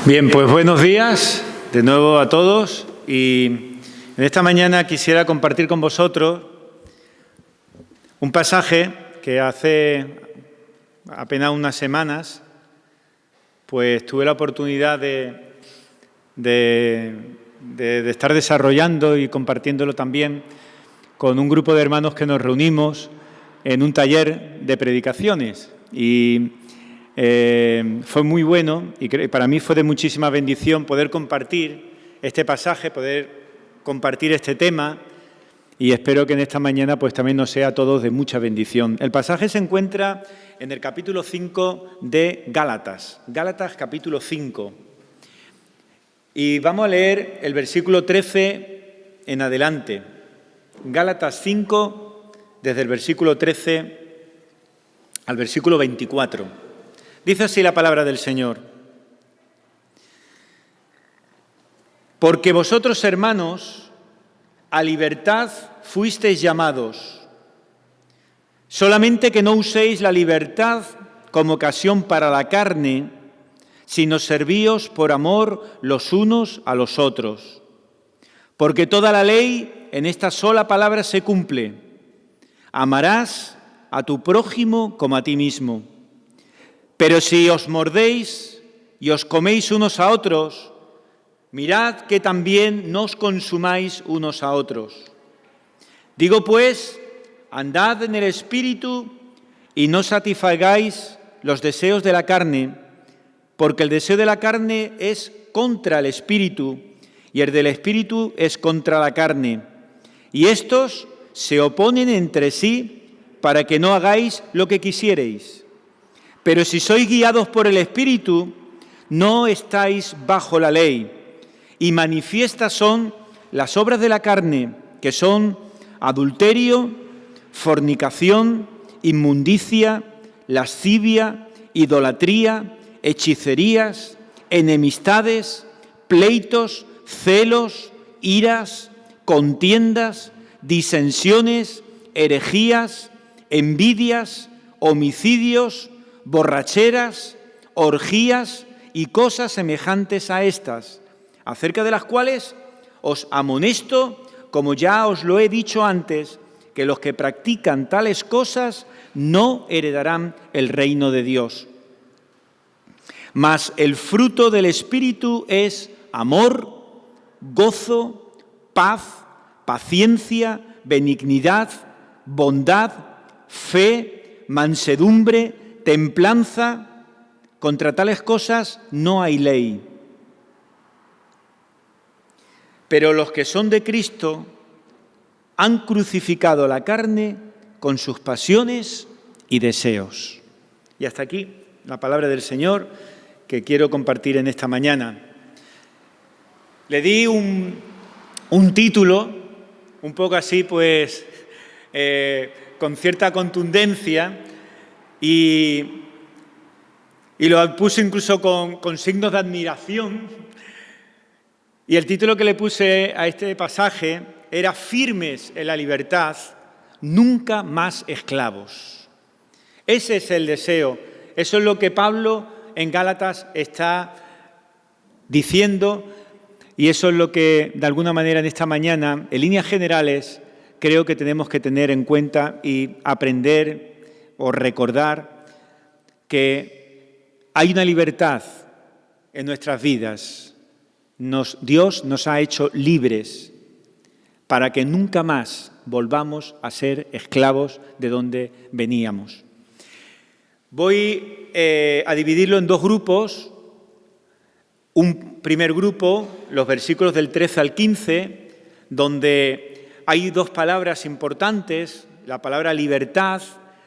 Bien, pues buenos días de nuevo a todos y en esta mañana quisiera compartir con vosotros un pasaje que hace apenas unas semanas pues tuve la oportunidad de estar desarrollando y compartiéndolo también con un grupo de hermanos que nos reunimos en un taller de predicaciones y fue muy bueno y para mí fue de muchísima bendición poder compartir este pasaje, poder compartir este tema y espero que en esta mañana pues también nos sea a todos de mucha bendición. El pasaje se encuentra en el capítulo 5 de Gálatas, Gálatas capítulo 5. Y vamos a leer el versículo 13 en adelante. Gálatas 5, desde el versículo 13 al versículo 24. Dice así la palabra del Señor. Porque vosotros, hermanos, a libertad fuisteis llamados, solamente que no uséis la libertad como ocasión para la carne, sino servíos por amor los unos a los otros. Porque toda la ley en esta sola palabra se cumple: amarás a tu prójimo como a ti mismo. Pero si os mordéis y os coméis unos a otros, mirad que también no os consumáis unos a otros. Digo pues, andad en el Espíritu y no satisfagáis los deseos de la carne, porque el deseo de la carne es contra el Espíritu y el del Espíritu es contra la carne. Y estos se oponen entre sí para que no hagáis lo que quisierais. Pero si sois guiados por el Espíritu, no estáis bajo la ley. Y manifiestas son las obras de la carne, que son adulterio, fornicación, inmundicia, lascivia, idolatría, hechicerías, enemistades, pleitos, celos, iras, contiendas, disensiones, herejías, envidias, homicidios, borracheras, orgías y cosas semejantes a estas, acerca de las cuales os amonesto, como ya os lo he dicho antes, que los que practican tales cosas no heredarán el reino de Dios. Mas el fruto del Espíritu es amor, gozo, paz, paciencia, benignidad, bondad, fe, mansedumbre, templanza. Contra tales cosas no hay ley. Pero los que son de Cristo han crucificado la carne con sus pasiones y deseos. Y hasta aquí la palabra del Señor que quiero compartir en esta mañana. Le di un título, un poco así, pues, con cierta contundencia, y lo puse incluso con signos de admiración. Y el título que le puse a este pasaje era Firmes en la libertad, nunca más esclavos. Ese es el deseo, eso es lo que Pablo en Gálatas está diciendo y eso es lo que de alguna manera en esta mañana, en líneas generales, creo que tenemos que tener en cuenta y aprender o recordar que hay una libertad en nuestras vidas. Dios nos ha hecho libres para que nunca más volvamos a ser esclavos de donde veníamos. Voy a dividirlo en dos grupos. Un primer grupo, los versículos del 13 al 15, donde hay dos palabras importantes, la palabra libertad,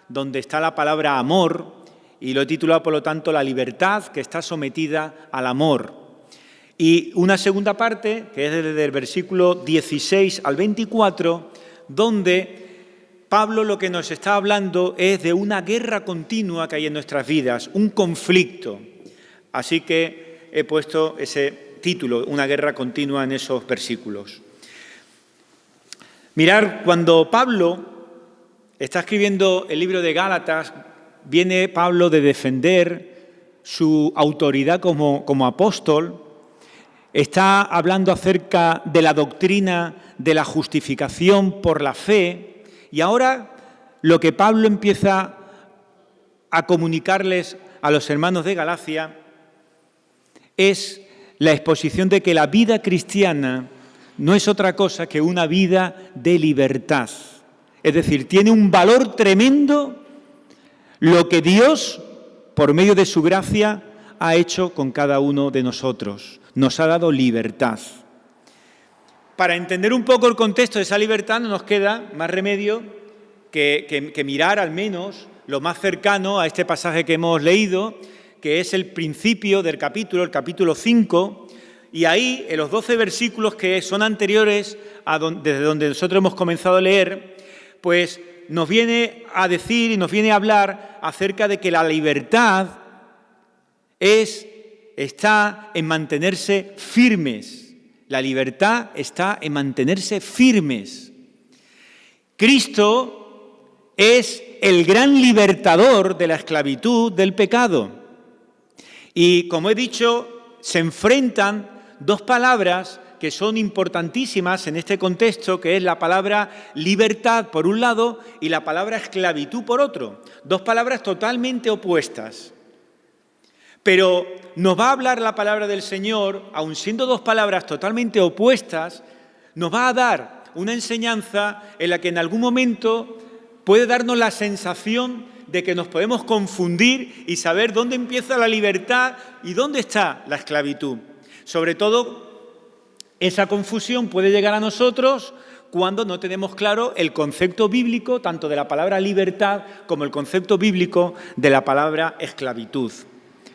donde está la palabra amor, y lo he titulado, por lo tanto, la libertad que está sometida al amor. Y una segunda parte, que es desde el versículo 16 al 24, donde Pablo lo que nos está hablando es de una guerra continua que hay en nuestras vidas, un conflicto. Así que he puesto ese título, una guerra continua, en esos versículos. Mirad, cuando Pablo está escribiendo el libro de Gálatas, viene Pablo de defender su autoridad como apóstol, está hablando acerca de la doctrina de la justificación por la fe, y ahora lo que Pablo empieza a comunicarles a los hermanos de Galacia es la exposición de que la vida cristiana no es otra cosa que una vida de libertad. Es decir, tiene un valor tremendo lo que Dios, por medio de su gracia, ha hecho con cada uno de nosotros. Nos ha dado libertad. Para entender un poco el contexto de esa libertad no nos queda más remedio que mirar al menos lo más cercano a este pasaje que hemos leído, que es el principio del capítulo, el capítulo 5, y ahí, en los 12 versículos que son anteriores desde donde nosotros hemos comenzado a leer, pues nos viene a decir y nos viene a hablar acerca de que la libertad está en mantenerse firmes. La libertad está en mantenerse firmes. Cristo es el gran libertador de la esclavitud del pecado. Y como he dicho, se enfrentan dos palabras que son importantísimas en este contexto, que es la palabra libertad por un lado y la palabra esclavitud por otro. Dos palabras totalmente opuestas. Pero nos va a hablar la palabra del Señor, aun siendo dos palabras totalmente opuestas, nos va a dar una enseñanza en la que en algún momento puede darnos la sensación de que nos podemos confundir y saber dónde empieza la libertad y dónde está la esclavitud. Sobre todo, esa confusión puede llegar a nosotros cuando no tenemos claro el concepto bíblico, tanto de la palabra libertad como el concepto bíblico de la palabra esclavitud.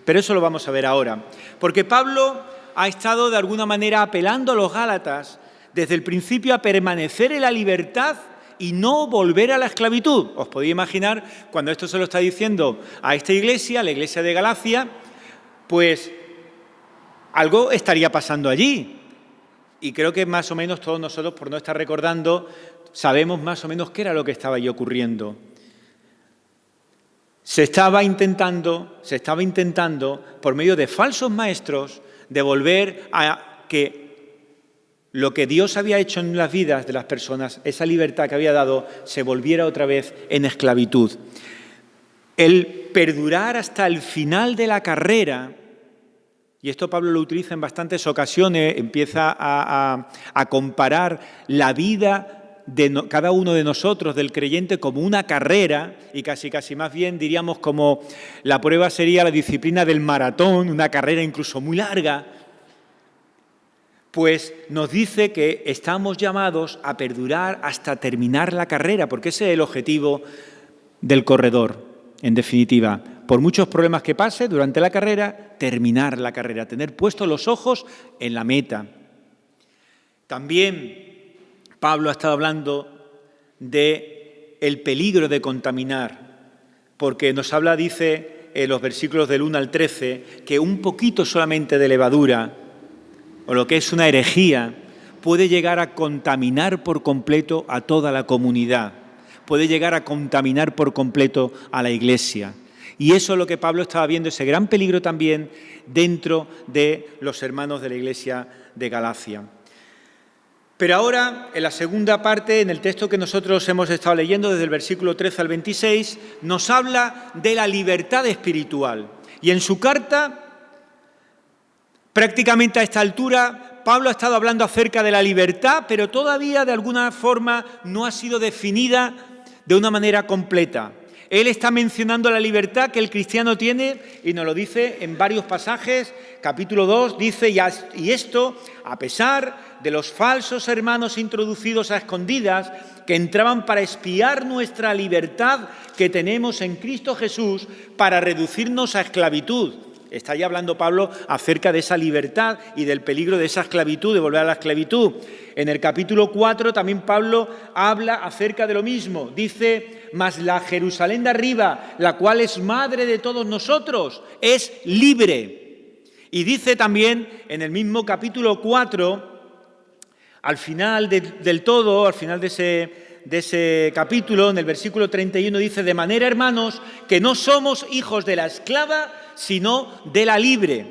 Pero eso lo vamos a ver ahora, porque Pablo ha estado de alguna manera apelando a los Gálatas desde el principio a permanecer en la libertad y no volver a la esclavitud. Os podéis imaginar, cuando esto se lo está diciendo a esta iglesia, la iglesia de Galacia, pues algo estaría pasando allí. Y creo que más o menos todos nosotros, por no estar recordando, sabemos más o menos qué era lo que estaba allí ocurriendo. Se estaba intentando, por medio de falsos maestros, de volver a que lo que Dios había hecho en las vidas de las personas, esa libertad que había dado, se volviera otra vez en esclavitud. El perdurar hasta el final de la carrera, y esto Pablo lo utiliza en bastantes ocasiones, empieza a comparar la vida de cada uno de nosotros, del creyente, como una carrera, y casi más bien diríamos como la prueba sería la disciplina del maratón, una carrera incluso muy larga, pues nos dice que estamos llamados a perdurar hasta terminar la carrera, porque ese es el objetivo del corredor, en definitiva. Por muchos problemas que pase durante la carrera, terminar la carrera, tener puestos los ojos en la meta. También Pablo ha estado hablando del peligro de contaminar, porque nos habla, dice, en los versículos del 1 al 13, que un poquito solamente de levadura, o lo que es una herejía, puede llegar a contaminar por completo a toda la comunidad, puede llegar a contaminar por completo a la iglesia. Y eso es lo que Pablo estaba viendo, ese gran peligro también dentro de los hermanos de la iglesia de Galacia. Pero ahora, en la segunda parte, en el texto que nosotros hemos estado leyendo, desde el versículo 13 al 26, nos habla de la libertad espiritual. Y en su carta, prácticamente a esta altura, Pablo ha estado hablando acerca de la libertad, pero todavía de alguna forma no ha sido definida de una manera completa. Él está mencionando la libertad que el cristiano tiene y nos lo dice en varios pasajes. Capítulo 2 dice, y esto a pesar de los falsos hermanos introducidos a escondidas que entraban para espiar nuestra libertad que tenemos en Cristo Jesús para reducirnos a esclavitud. Está ya hablando Pablo acerca de esa libertad y del peligro de esa esclavitud, de volver a la esclavitud. En el capítulo 4 también Pablo habla acerca de lo mismo. Dice, mas la Jerusalén de arriba, la cual es madre de todos nosotros, es libre. Y dice también en el mismo capítulo 4, al final del todo, al final de ese capítulo, en el versículo 31, dice, de manera, hermanos, que no somos hijos de la esclava, sino de la libre.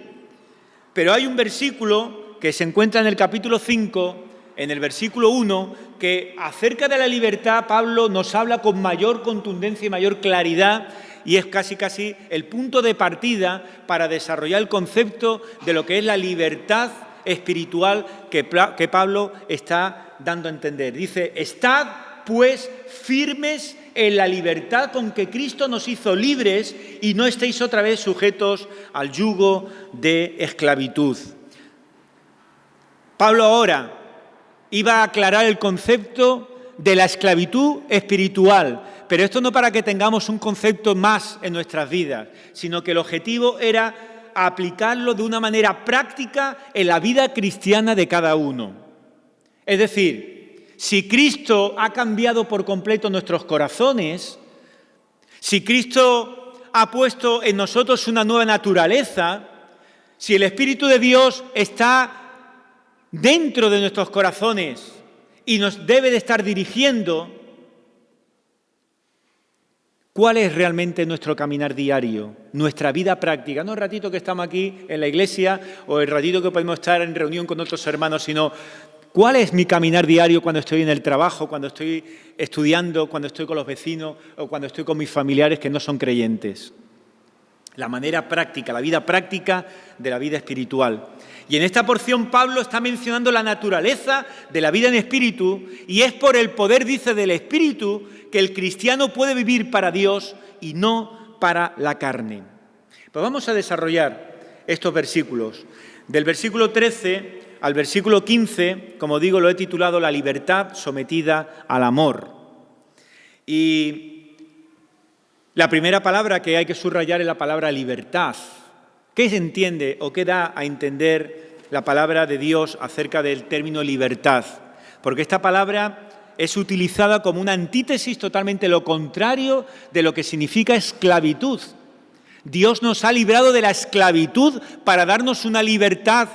Pero hay un versículo que se encuentra en el capítulo 5, en el versículo 1, que acerca de la libertad Pablo nos habla con mayor contundencia y mayor claridad, y es casi el punto de partida para desarrollar el concepto de lo que es la libertad espiritual que Pablo está dando a entender. Dice: estad pues firmes en la libertad con que Cristo nos hizo libres y no estéis otra vez sujetos al yugo de esclavitud. Pablo ahora iba a aclarar el concepto de la esclavitud espiritual, pero esto no para que tengamos un concepto más en nuestras vidas, sino que el objetivo era aplicarlo de una manera práctica en la vida cristiana de cada uno. Es decir, si Cristo ha cambiado por completo nuestros corazones, si Cristo ha puesto en nosotros una nueva naturaleza, si el Espíritu de Dios está dentro de nuestros corazones y nos debe de estar dirigiendo, ¿cuál es realmente nuestro caminar diario, nuestra vida práctica? No el ratito que estamos aquí en la iglesia o el ratito que podemos estar en reunión con otros hermanos, sino ¿cuál es mi caminar diario cuando estoy en el trabajo, cuando estoy estudiando, cuando estoy con los vecinos o cuando estoy con mis familiares que no son creyentes? La manera práctica, la vida práctica de la vida espiritual. Y en esta porción Pablo está mencionando la naturaleza de la vida en espíritu, y es por el poder, dice, del espíritu que el cristiano puede vivir para Dios y no para la carne. Pues vamos a desarrollar estos versículos. Del versículo 13 al versículo 15, como digo, lo he titulado La libertad sometida al amor. Y la primera palabra que hay que subrayar es la palabra libertad. ¿Qué se entiende o qué da a entender la palabra de Dios acerca del término libertad? Porque esta palabra es utilizada como una antítesis totalmente lo contrario de lo que significa esclavitud. Dios nos ha librado de la esclavitud para darnos una libertad.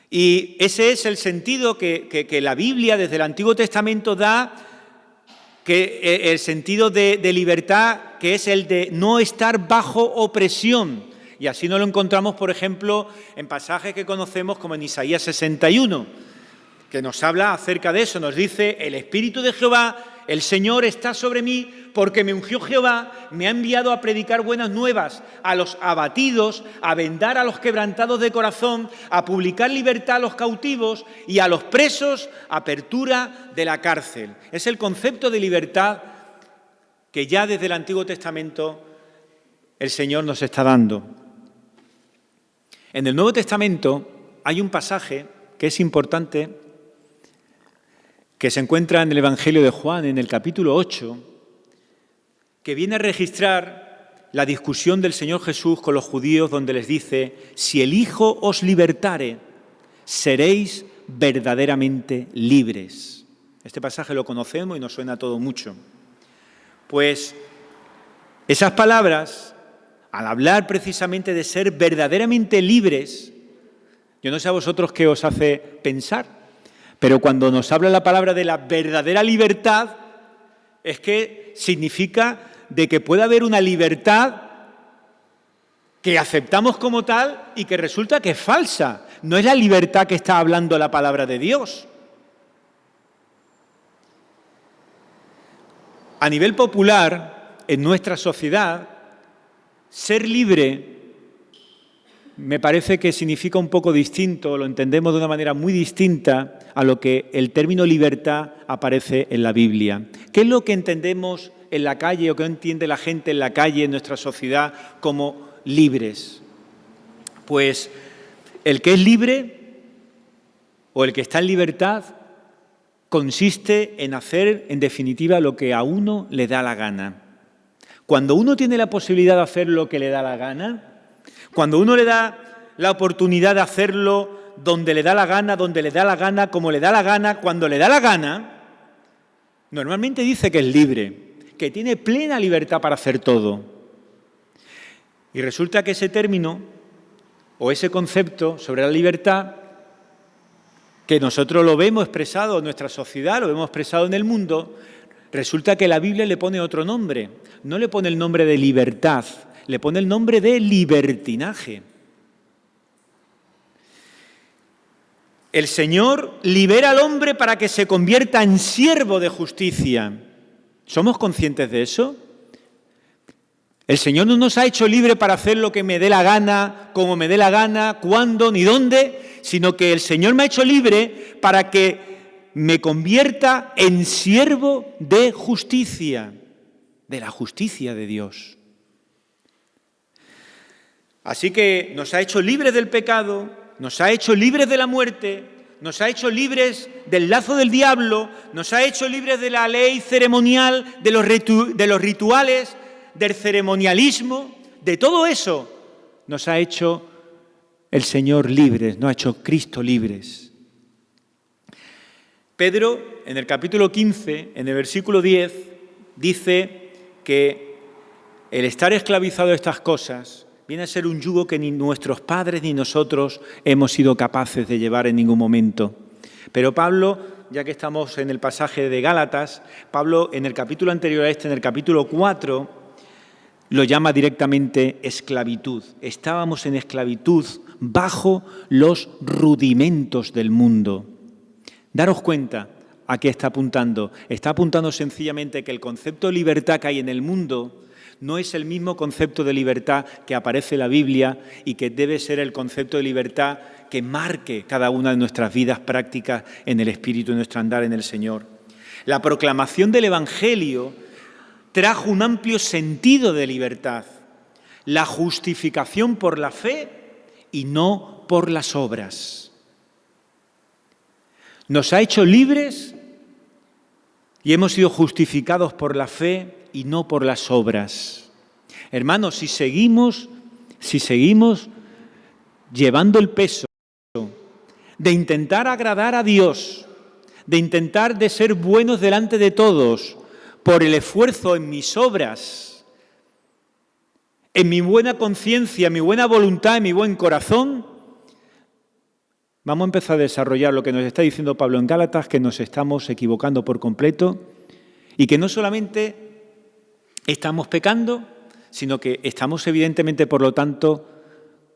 Y ese es el sentido que la Biblia desde el Antiguo Testamento da, que el sentido de libertad, que es el de no estar bajo opresión. Y así nos lo encontramos, por ejemplo, en pasajes que conocemos como en Isaías 61, que nos habla acerca de eso. Nos dice: el Espíritu de Jehová, el Señor, está sobre mí, porque me ungió Jehová, me ha enviado a predicar buenas nuevas a los abatidos, a vendar a los quebrantados de corazón, a publicar libertad a los cautivos y a los presos, apertura de la cárcel. Es el concepto de libertad que ya desde el Antiguo Testamento el Señor nos está dando. En el Nuevo Testamento hay un pasaje que es importante, que se encuentra en el Evangelio de Juan, en el capítulo 8, que viene a registrar la discusión del Señor Jesús con los judíos, donde les dice: si el Hijo os libertare, seréis verdaderamente libres. Este pasaje lo conocemos y nos suena todo mucho. Pues esas palabras, al hablar precisamente de ser verdaderamente libres, yo no sé a vosotros qué os hace pensar, pero cuando nos habla la palabra de la verdadera libertad, es que significa de que puede haber una libertad que aceptamos como tal y que resulta que es falsa. No es la libertad que está hablando la palabra de Dios. A nivel popular, en nuestra sociedad, ser libre me parece que significa un poco distinto, lo entendemos de una manera muy distinta a lo que el término libertad aparece en la Biblia. ¿Qué es lo que entendemos en la calle o qué entiende la gente en la calle, en nuestra sociedad, como libres? Pues el que es libre o el que está en libertad consiste en hacer, en definitiva, lo que a uno le da la gana. Cuando uno tiene la posibilidad de hacer lo que le da la gana, cuando uno le da la oportunidad de hacerlo donde le da la gana, como le da la gana, cuando le da la gana, normalmente dice que es libre, que tiene plena libertad para hacer todo. Y resulta que ese término o ese concepto sobre la libertad, que nosotros lo vemos expresado en nuestra sociedad, lo vemos expresado en el mundo, resulta que la Biblia le pone otro nombre. No le pone el nombre de libertad, le pone el nombre de libertinaje. El Señor libera al hombre para que se convierta en siervo de justicia. ¿Somos conscientes de eso? El Señor no nos ha hecho libre para hacer lo que me dé la gana, como me dé la gana, cuándo ni dónde, sino que el Señor me ha hecho libre para que me convierta en siervo de justicia, de la justicia de Dios. Así que nos ha hecho libres del pecado, nos ha hecho libres de la muerte, nos ha hecho libres del lazo del diablo, nos ha hecho libres de la ley ceremonial, de los rituales, del ceremonialismo, de todo eso nos ha hecho el Señor libres, nos ha hecho Cristo libres. Pedro, en el capítulo 15, en el versículo 10, dice que el estar esclavizado a estas cosas viene a ser un yugo que ni nuestros padres ni nosotros hemos sido capaces de llevar en ningún momento. Pero Pablo, ya que estamos en el pasaje de Gálatas, Pablo en el capítulo anterior a este, en el capítulo 4, lo llama directamente esclavitud. Estábamos en esclavitud bajo los rudimentos del mundo. Daros cuenta a qué está apuntando. Está apuntando sencillamente que el concepto de libertad que hay en el mundo no es el mismo concepto de libertad que aparece en la Biblia y que debe ser el concepto de libertad que marque cada una de nuestras vidas prácticas en el Espíritu y nuestro andar en el Señor. La proclamación del Evangelio trajo un amplio sentido de libertad, la justificación por la fe y no por las obras. Nos ha hecho libres y hemos sido justificados por la fe y no por las obras. Hermanos, si seguimos llevando el peso de intentar agradar a Dios, de intentar de ser buenos delante de todos, por el esfuerzo en mis obras, en mi buena conciencia, en mi buena voluntad, en mi buen corazón, vamos a empezar a desarrollar lo que nos está diciendo Pablo en Gálatas, que nos estamos equivocando por completo y que no solamente estamos pecando, sino que estamos evidentemente, por lo tanto,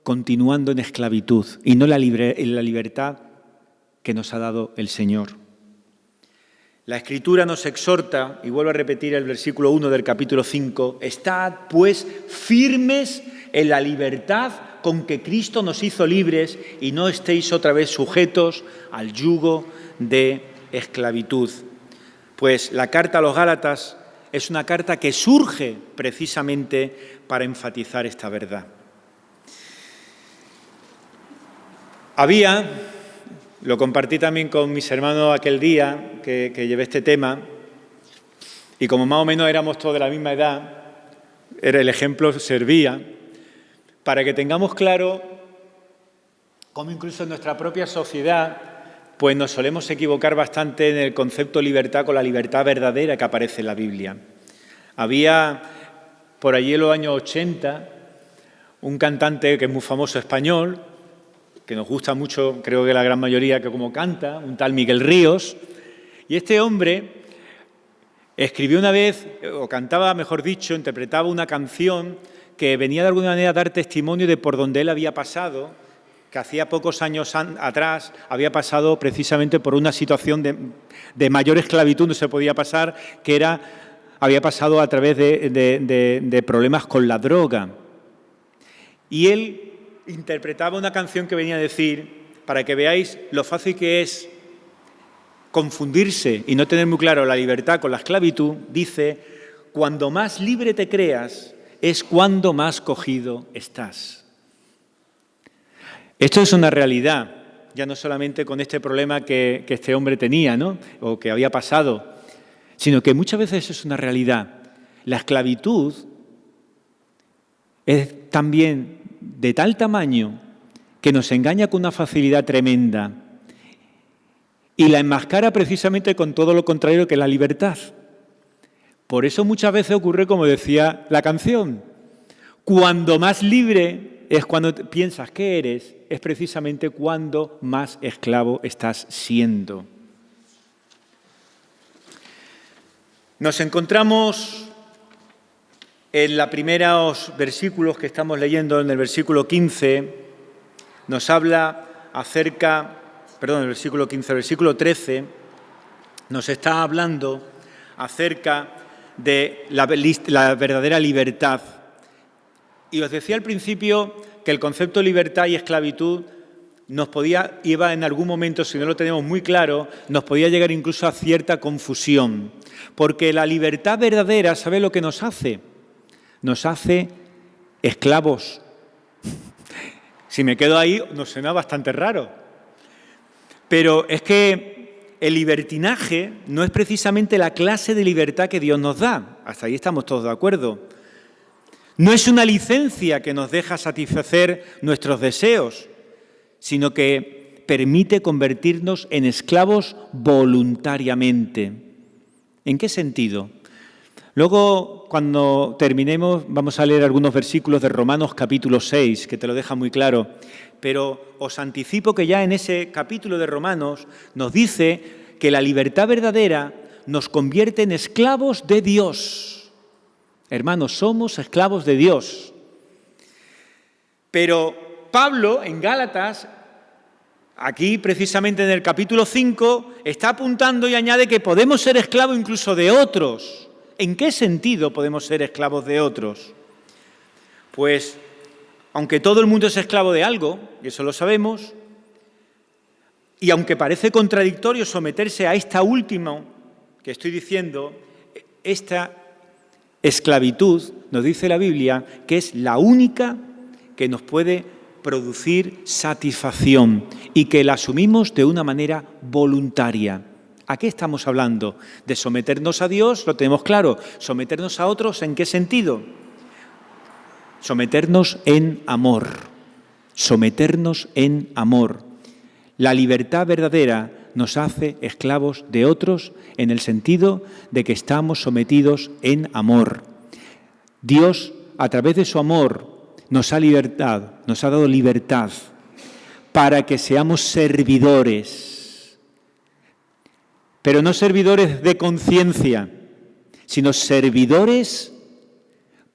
continuando en esclavitud y no en la libertad que nos ha dado el Señor. La Escritura nos exhorta, y vuelvo a repetir el versículo 1 del capítulo 5, «Estad, pues, firmes en la libertad con que Cristo nos hizo libres y no estéis otra vez sujetos al yugo de esclavitud». Pues la carta a los Gálatas es una carta que surge precisamente para enfatizar esta verdad. Lo compartí también con mis hermanos aquel día que llevé este tema, y como más o menos éramos todos de la misma edad, el ejemplo servía para que tengamos claro cómo incluso en nuestra propia sociedad pues nos solemos equivocar bastante en el concepto de libertad con la libertad verdadera que aparece en la Biblia. Había por allí en los años 80 un cantante que es muy famoso español, que nos gusta mucho, creo que la gran mayoría que como canta, un tal Miguel Ríos, y este hombre escribió una vez, o cantaba, mejor dicho, interpretaba una canción que venía de alguna manera a dar testimonio de por donde él había pasado, que hacía pocos años atrás había pasado precisamente por una situación de mayor esclavitud, no se podía pasar, que había pasado a través de problemas con la droga. Y él interpretaba una canción que venía a decir, para que veáis lo fácil que es confundirse y no tener muy claro la libertad con la esclavitud, dice: cuando más libre te creas es cuando más cogido estás. Esto es una realidad, ya no solamente con este problema que este hombre tenía, ¿no?, o que había pasado, sino que muchas veces es una realidad. La esclavitud es también de tal tamaño que nos engaña con una facilidad tremenda y la enmascara precisamente con todo lo contrario que la libertad. Por eso muchas veces ocurre, como decía la canción, cuando más libre es cuando piensas que eres, es precisamente cuando más esclavo estás siendo. Nos encontramos En los primeros versículos que estamos leyendo, en el versículo 15, nos habla acerca, el versículo 15, el versículo 13, nos está hablando acerca de la verdadera libertad. Y os decía al principio que el concepto de libertad y esclavitud iba en algún momento, si no lo tenemos muy claro, nos podía llegar incluso a cierta confusión. Porque la libertad verdadera, ¿sabe lo que nos hace? Nos hace esclavos. Si me quedo ahí, nos suena bastante raro. Pero es que el libertinaje no es precisamente la clase de libertad que Dios nos da. Hasta ahí estamos todos de acuerdo. No es una licencia que nos deja satisfacer nuestros deseos, sino que permite convertirnos en esclavos voluntariamente. ¿En qué sentido? Luego, cuando terminemos, vamos a leer algunos versículos de Romanos capítulo 6, que te lo deja muy claro. Pero os anticipo que ya en ese capítulo de Romanos nos dice que la libertad verdadera nos convierte en esclavos de Dios. Hermanos, somos esclavos de Dios. Pero Pablo, en Gálatas, aquí precisamente en el capítulo 5, está apuntando y añade que podemos ser esclavos incluso de otros. ¿En qué sentido podemos ser esclavos de otros? Pues, aunque todo el mundo es esclavo de algo, y eso lo sabemos, y aunque parece contradictorio someterse a esta última que estoy diciendo, esta esclavitud, nos dice la Biblia, que es la única que nos puede producir satisfacción y que la asumimos de una manera voluntaria. ¿A qué estamos hablando? De someternos a Dios, lo tenemos claro. ¿Someternos a otros en qué sentido? Someternos en amor. Someternos en amor. La libertad verdadera nos hace esclavos de otros en el sentido de que estamos sometidos en amor. Dios, a través de su amor, nos ha dado libertad para que seamos servidores. Pero no servidores de conciencia, sino servidores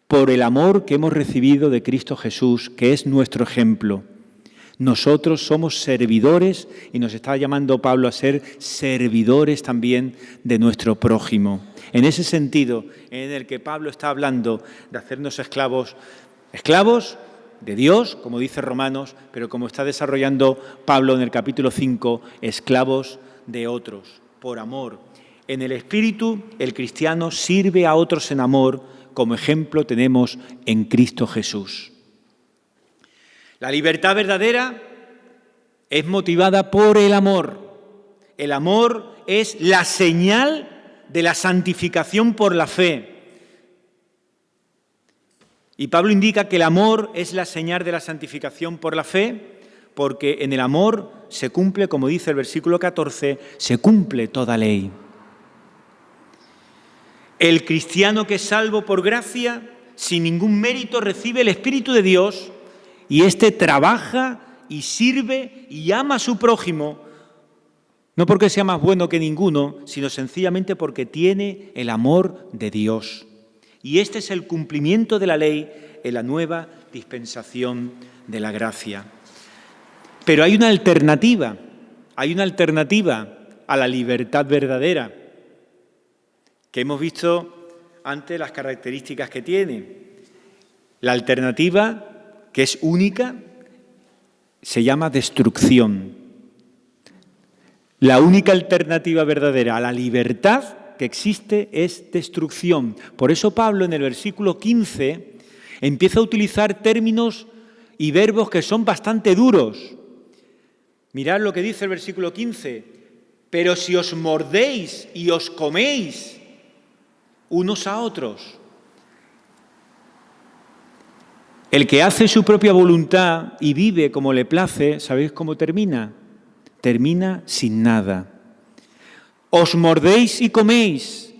por el amor que hemos recibido de Cristo Jesús, que es nuestro ejemplo. Nosotros somos servidores y nos está llamando Pablo a ser servidores también de nuestro prójimo. En ese sentido, en el que Pablo está hablando de hacernos esclavos de Dios, como dice Romanos, pero como está desarrollando Pablo en el capítulo 5, esclavos de otros, por amor. En el Espíritu, el cristiano sirve a otros en amor, como ejemplo tenemos en Cristo Jesús. La libertad verdadera es motivada por el amor. El amor es la señal de la santificación por la fe. Y Pablo indica que el amor es la señal de la santificación por la fe, porque en el amor se cumple, como dice el versículo 14, se cumple toda ley. El cristiano que es salvo por gracia, sin ningún mérito, recibe el Espíritu de Dios y éste trabaja y sirve y ama a su prójimo, no porque sea más bueno que ninguno, sino sencillamente porque tiene el amor de Dios. Y este es el cumplimiento de la ley en la nueva dispensación de la gracia. Pero hay una alternativa a la libertad verdadera, que hemos visto antes las características que tiene. La alternativa, que es única, se llama destrucción. La única alternativa verdadera a la libertad que existe es destrucción. Por eso Pablo en el versículo 15 empieza a utilizar términos y verbos que son bastante duros. Mirad lo que dice el versículo 15. Pero si os mordéis y os coméis unos a otros. El que hace su propia voluntad y vive como le place, ¿sabéis cómo termina? Termina sin nada. Os mordéis y coméis.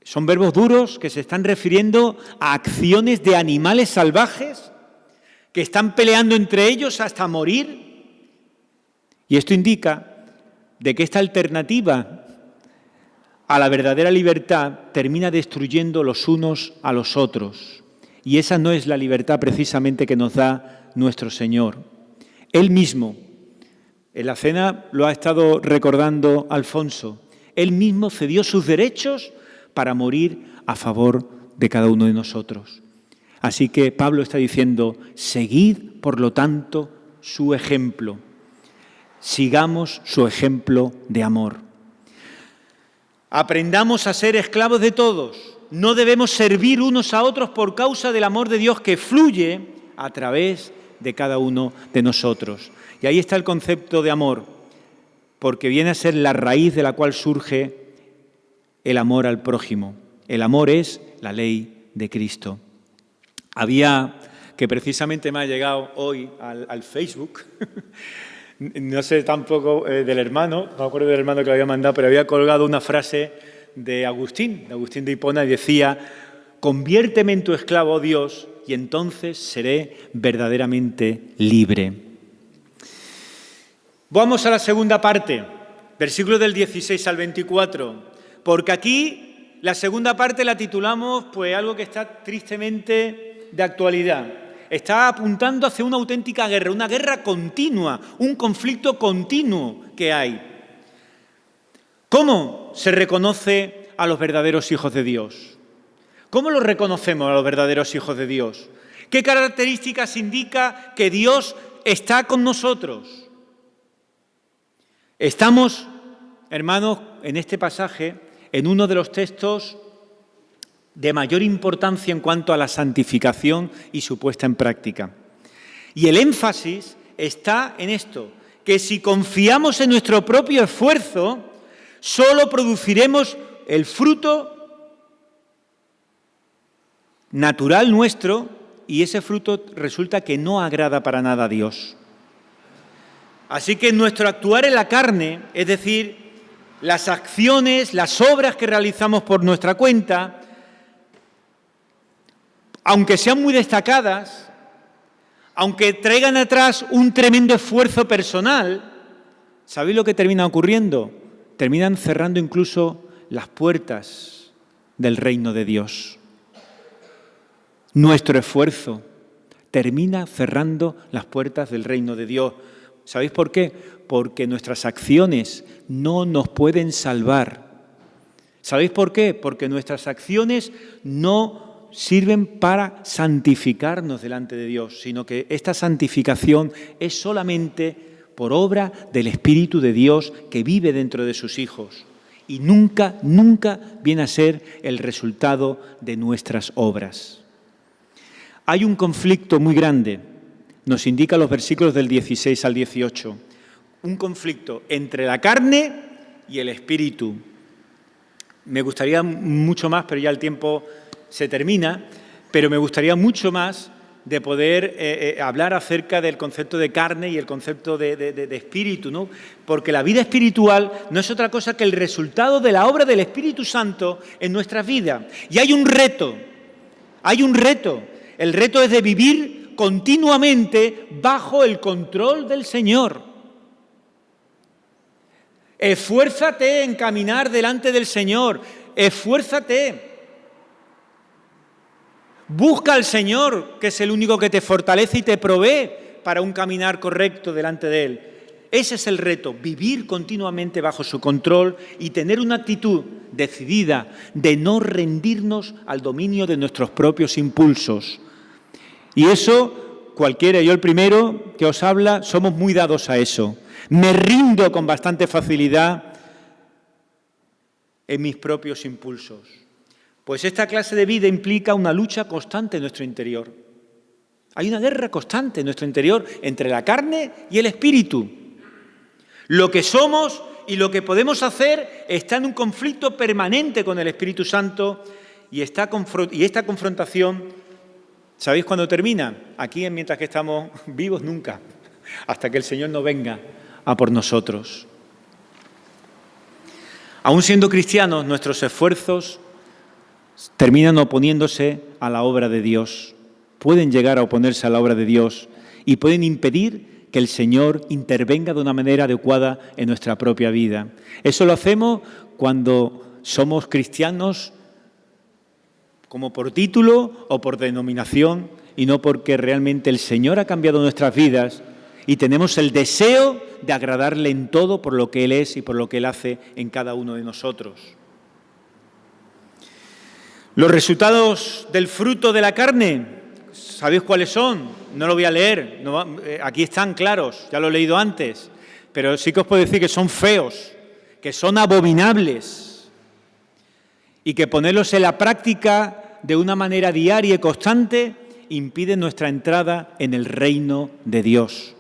Son verbos duros que se están refiriendo a acciones de animales salvajes que están peleando entre ellos hasta morir. Y esto indica de que esta alternativa a la verdadera libertad termina destruyendo los unos a los otros. Y esa no es la libertad precisamente que nos da nuestro Señor. Él mismo, en la cena lo ha estado recordando Alfonso, Él mismo cedió sus derechos para morir a favor de cada uno de nosotros. Así que Pablo está diciendo, seguid, por lo tanto, su ejemplo. Sigamos su ejemplo de amor. Aprendamos a ser esclavos de todos. No debemos servir unos a otros por causa del amor de Dios que fluye a través de cada uno de nosotros. Y ahí está el concepto de amor, porque viene a ser la raíz de la cual surge el amor al prójimo. El amor es la ley de Cristo. Había, que precisamente me ha llegado hoy al Facebook, no sé tampoco del hermano, no me acuerdo del hermano que lo había mandado, pero había colgado una frase de Agustín de Hipona, y decía, conviérteme en tu esclavo, oh Dios, y entonces seré verdaderamente libre. Vamos a la segunda parte, versículos del 16 al 24, porque aquí la segunda parte la titulamos pues algo que está tristemente de actualidad. Está apuntando hacia una auténtica guerra, una guerra continua, un conflicto continuo que hay. ¿Cómo se reconoce a los verdaderos hijos de Dios? ¿Cómo los reconocemos a los verdaderos hijos de Dios? ¿Qué características indica que Dios está con nosotros? Estamos, hermanos, en este pasaje, en uno de los textos de mayor importancia en cuanto a la santificación y su puesta en práctica. Y el énfasis está en esto, que si confiamos en nuestro propio esfuerzo, solo produciremos el fruto natural nuestro y ese fruto resulta que no agrada para nada a Dios. Así que nuestro actuar en la carne, es decir, las acciones, las obras que realizamos por nuestra cuenta, aunque sean muy destacadas, aunque traigan atrás un tremendo esfuerzo personal, ¿sabéis lo que termina ocurriendo? Terminan cerrando incluso las puertas del reino de Dios. Nuestro esfuerzo termina cerrando las puertas del reino de Dios. ¿Sabéis por qué? Porque nuestras acciones no nos pueden salvar. ¿Sabéis por qué? Porque nuestras acciones no sirven para santificarnos delante de Dios, sino que esta santificación es solamente por obra del Espíritu de Dios que vive dentro de sus hijos y nunca viene a ser el resultado de nuestras obras. Hay un conflicto muy grande, nos indican los versículos del 16 al 18, un conflicto entre la carne y el Espíritu. Me gustaría mucho más, pero ya el tiempo se termina, pero me gustaría mucho más de poder hablar acerca del concepto de carne y el concepto de espíritu, ¿no? Porque la vida espiritual no es otra cosa que el resultado de la obra del Espíritu Santo en nuestras vidas. Y hay un reto. El reto es de vivir continuamente bajo el control del Señor. Esfuérzate en caminar delante del Señor, esfuérzate. Busca al Señor, que es el único que te fortalece y te provee para un caminar correcto delante de Él. Ese es el reto, vivir continuamente bajo su control y tener una actitud decidida de no rendirnos al dominio de nuestros propios impulsos. Y eso, cualquiera, yo el primero que os habla, somos muy dados a eso. Me rindo con bastante facilidad en mis propios impulsos. Pues esta clase de vida implica una lucha constante en nuestro interior. Hay una guerra constante en nuestro interior entre la carne y el espíritu. Lo que somos y lo que podemos hacer está en un conflicto permanente con el Espíritu Santo y esta confrontación, ¿sabéis cuándo termina? Aquí, mientras que estamos vivos, nunca, hasta que el Señor no venga a por nosotros. Aún siendo cristianos, nuestros esfuerzos terminan oponiéndose a la obra de Dios, pueden llegar a oponerse a la obra de Dios y pueden impedir que el Señor intervenga de una manera adecuada en nuestra propia vida. Eso lo hacemos cuando somos cristianos como por título o por denominación y no porque realmente el Señor ha cambiado nuestras vidas y tenemos el deseo de agradarle en todo por lo que Él es y por lo que Él hace en cada uno de nosotros. Los resultados del fruto de la carne, ¿sabéis cuáles son? No lo voy a leer, aquí están claros, ya lo he leído antes, pero sí que os puedo decir que son feos, que son abominables y que ponerlos en la práctica de una manera diaria y constante impide nuestra entrada en el reino de Dios.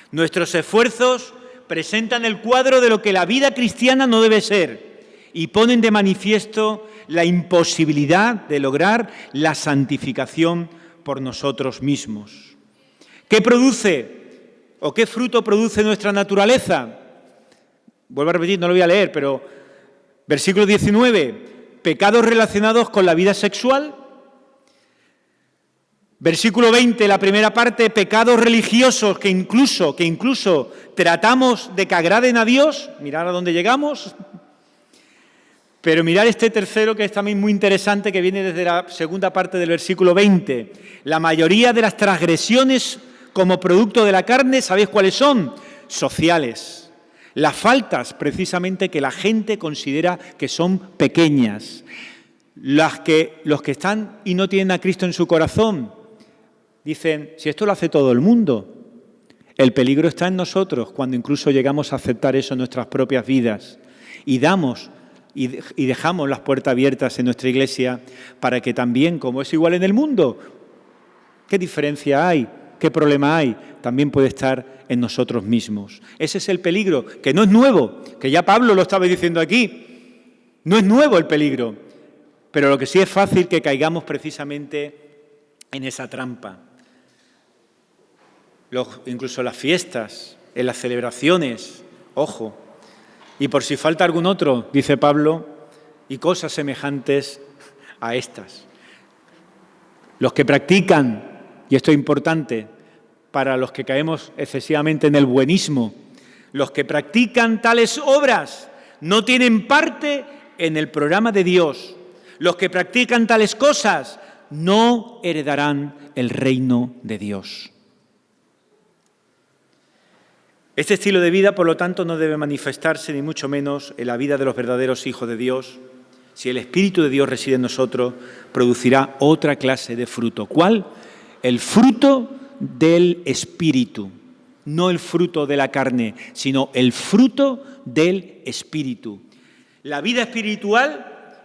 Nuestros esfuerzos presentan el cuadro de lo que la vida cristiana no debe ser y ponen de manifiesto la imposibilidad de lograr la santificación por nosotros mismos. ¿Qué produce o qué fruto produce nuestra naturaleza? Vuelvo a repetir, no lo voy a leer, pero versículo 19, pecados relacionados con la vida sexual. Versículo 20, la primera parte, pecados religiosos que incluso tratamos de que agraden a Dios. Mirad a dónde llegamos. Pero mirad este tercero, que es también muy interesante, que viene desde la segunda parte del versículo 20. La mayoría de las transgresiones como producto de la carne, ¿sabéis cuáles son? Sociales. Las faltas, precisamente, que la gente considera que son pequeñas. Los que están y no tienen a Cristo en su corazón, dicen, si esto lo hace todo el mundo, el peligro está en nosotros cuando incluso llegamos a aceptar eso en nuestras propias vidas y dejamos las puertas abiertas en nuestra iglesia para que también, como es igual en el mundo, ¿qué diferencia hay? ¿Qué problema hay? También puede estar en nosotros mismos. Ese es el peligro, que no es nuevo, que ya Pablo lo estaba diciendo aquí. No es nuevo el peligro, pero lo que sí es fácil que caigamos precisamente en esa trampa. Incluso las fiestas, en las celebraciones, ojo. Y por si falta algún otro, dice Pablo, y cosas semejantes a estas. Los que practican, y esto es importante, para los que caemos excesivamente en el buenismo, los que practican tales obras no tienen parte en el programa de Dios. Los que practican tales cosas no heredarán el reino de Dios. Este estilo de vida, por lo tanto, no debe manifestarse ni mucho menos en la vida de los verdaderos hijos de Dios. Si el Espíritu de Dios reside en nosotros, producirá otra clase de fruto. ¿Cuál? El fruto del Espíritu, no el fruto de la carne, sino el fruto del Espíritu. La vida espiritual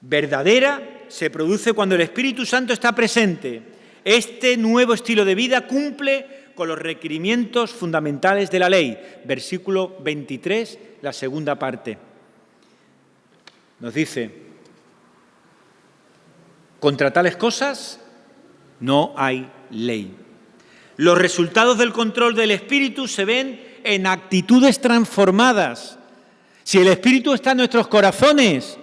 verdadera se produce cuando el Espíritu Santo está presente. Este nuevo estilo de vida cumple con los requerimientos fundamentales de la ley. Versículo 23, la segunda parte. Nos dice, contra tales cosas no hay ley. Los resultados del control del Espíritu se ven en actitudes transformadas. Si el Espíritu está en nuestros corazones,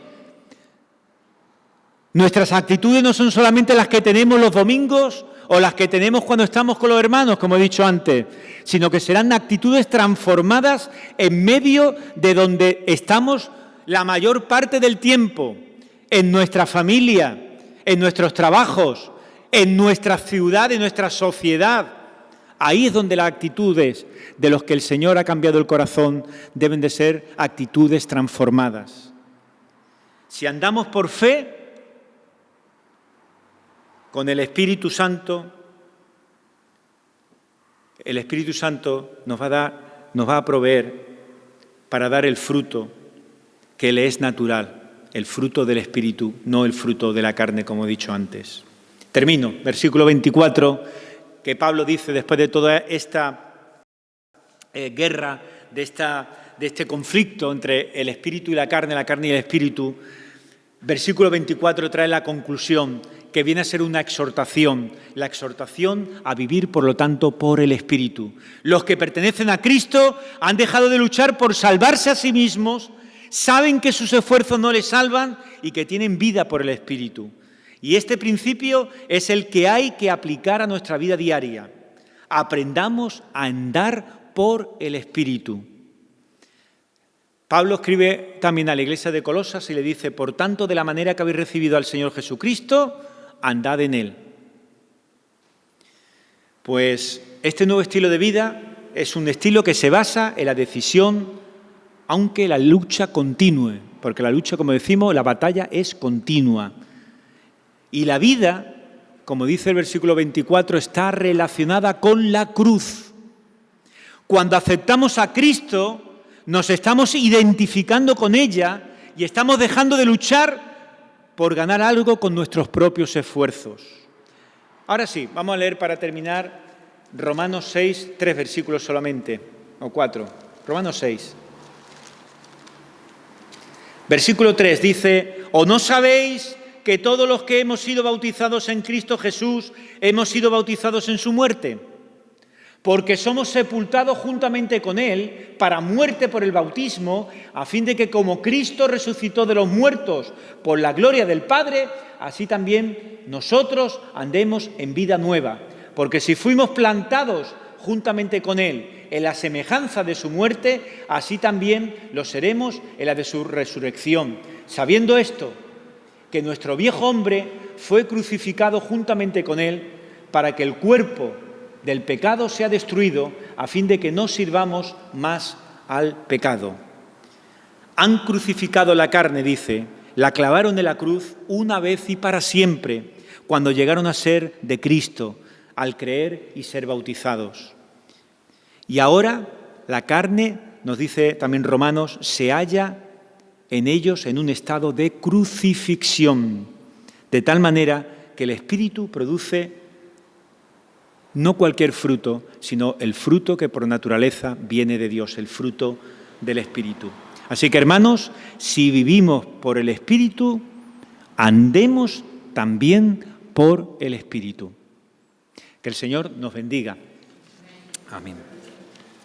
nuestras actitudes no son solamente las que tenemos los domingos o las que tenemos cuando estamos con los hermanos, como he dicho antes, sino que serán actitudes transformadas en medio de donde estamos la mayor parte del tiempo, en nuestra familia, en nuestros trabajos, en nuestra ciudad, en nuestra sociedad. Ahí es donde las actitudes de los que el Señor ha cambiado el corazón deben de ser actitudes transformadas. Si andamos por fe, con el Espíritu Santo nos va a proveer para dar el fruto que le es natural, el fruto del Espíritu, no el fruto de la carne, como he dicho antes. Termino, versículo 24, que Pablo dice después de toda esta guerra, de este conflicto entre el Espíritu y la carne y el Espíritu. Versículo 24 trae la conclusión, que viene a ser una exhortación, la exhortación a vivir, por lo tanto, por el Espíritu. Los que pertenecen a Cristo han dejado de luchar por salvarse a sí mismos, saben que sus esfuerzos no les salvan y que tienen vida por el Espíritu. Y este principio es el que hay que aplicar a nuestra vida diaria. Aprendamos a andar por el Espíritu. Pablo escribe también a la iglesia de Colosas y le dice: por tanto, de la manera que habéis recibido al Señor Jesucristo, andad en Él. Pues este nuevo estilo de vida es un estilo que se basa en la decisión, aunque la lucha continúe, porque la lucha, como decimos, la batalla es continua. Y la vida, como dice el versículo 24, está relacionada con la cruz. Cuando aceptamos a Cristo, nos estamos identificando con ella y estamos dejando de luchar por ganar algo con nuestros propios esfuerzos. Ahora sí, vamos a leer para terminar Romanos 6, 3 versículos solamente, o 4. Romanos 6. Versículo 3 dice: ¿o no sabéis que todos los que hemos sido bautizados en Cristo Jesús hemos sido bautizados en su muerte? Porque somos sepultados juntamente con Él para muerte por el bautismo, a fin de que como Cristo resucitó de los muertos por la gloria del Padre, así también nosotros andemos en vida nueva. Porque si fuimos plantados juntamente con Él en la semejanza de su muerte, así también lo seremos en la de su resurrección. Sabiendo esto, que nuestro viejo hombre fue crucificado juntamente con Él para que el cuerpo del pecado sea destruido, a fin de que no sirvamos más al pecado. Han crucificado la carne, dice, la clavaron en la cruz una vez y para siempre, cuando llegaron a ser de Cristo, al creer y ser bautizados. Y ahora la carne, nos dice también Romanos, se halla en ellos en un estado de crucifixión, de tal manera que el Espíritu produce no cualquier fruto, sino el fruto que por naturaleza viene de Dios, el fruto del Espíritu. Así que, hermanos, si vivimos por el Espíritu, andemos también por el Espíritu. Que el Señor nos bendiga. Amén.